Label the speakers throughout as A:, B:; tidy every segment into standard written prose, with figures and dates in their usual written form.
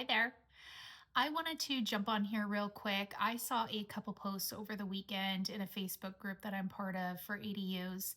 A: Hi there. I wanted to jump on here real quick. I saw a couple posts over the weekend in a Facebook group that I'm part of for ADUs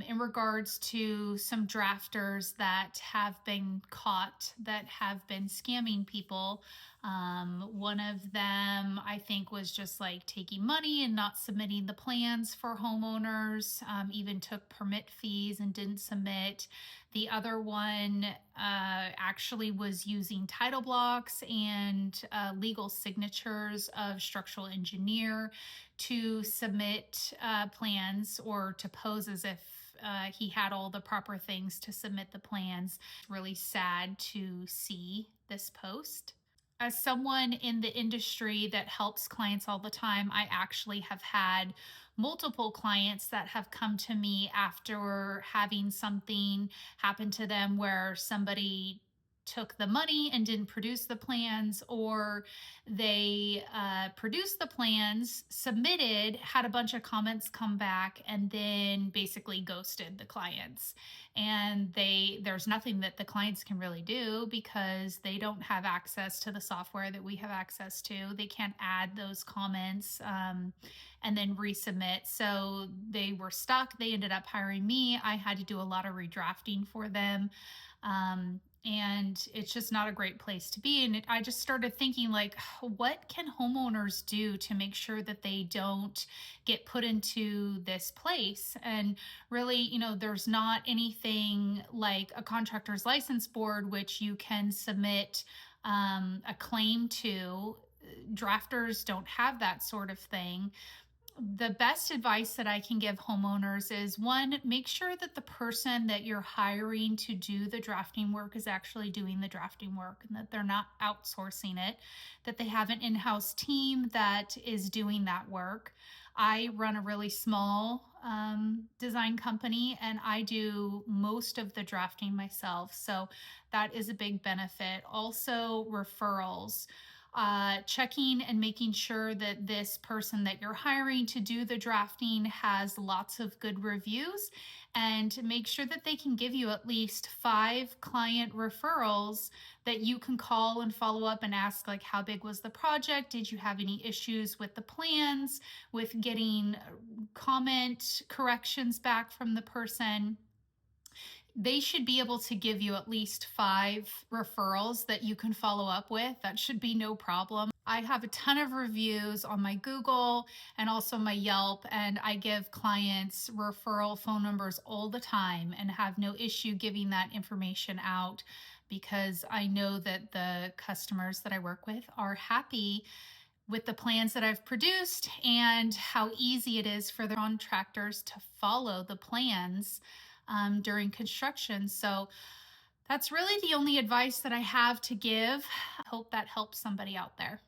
A: in regards to some drafters that have been caught, that have been scamming people. One of them, I think, was just like taking money and not submitting the plans for homeowners, even took permit fees and didn't submit. The other one actually was using title blocks and legal signatures of structural engineer to submit plans or to pose as if he had all the proper things to submit the plans. Really sad to see this post. As someone in the industry that helps clients all the time, I actually have had multiple clients that have come to me after having something happen to them where somebody took the money and didn't produce the plans, or they produced the plans, submitted, had a bunch of comments come back, and then basically ghosted the clients. And there's nothing that the clients can really do because they don't have access to the software that we have access to. They can't add those comments and then resubmit. So they were stuck. They ended up hiring me. I had to do a lot of redrafting for them. And it's just not a great place to be. And I just started thinking, like, what can homeowners do to make sure that they don't get put into this place? And really, there's not anything like a contractor's license board, which you can submit a claim to. Drafters don't have that sort of thing. The best advice that I can give homeowners is, one, make sure that the person that you're hiring to do the drafting work is actually doing the drafting work and that they're not outsourcing it, that they have an in-house team that is doing that work. I run a really small design company and I do most of the drafting myself. So that is a big benefit. Also, referrals. Checking and making sure that this person that you're hiring to do the drafting has lots of good reviews, and to make sure that they can give you at least 5 client referrals that you can call and follow up and ask, like, how big was the project? Did you have any issues with the plans, with getting comment corrections back from the person? They should be able to give you at least 5 referrals that you can follow up with. That should be no problem. I have a ton of reviews on my Google and also my Yelp, and I give clients referral phone numbers all the time and have no issue giving that information out because I know that the customers that I work with are happy with the plans that I've produced and how easy it is for the contractors to follow the plans during construction. So that's really the only advice that I have to give. I hope that helps somebody out there.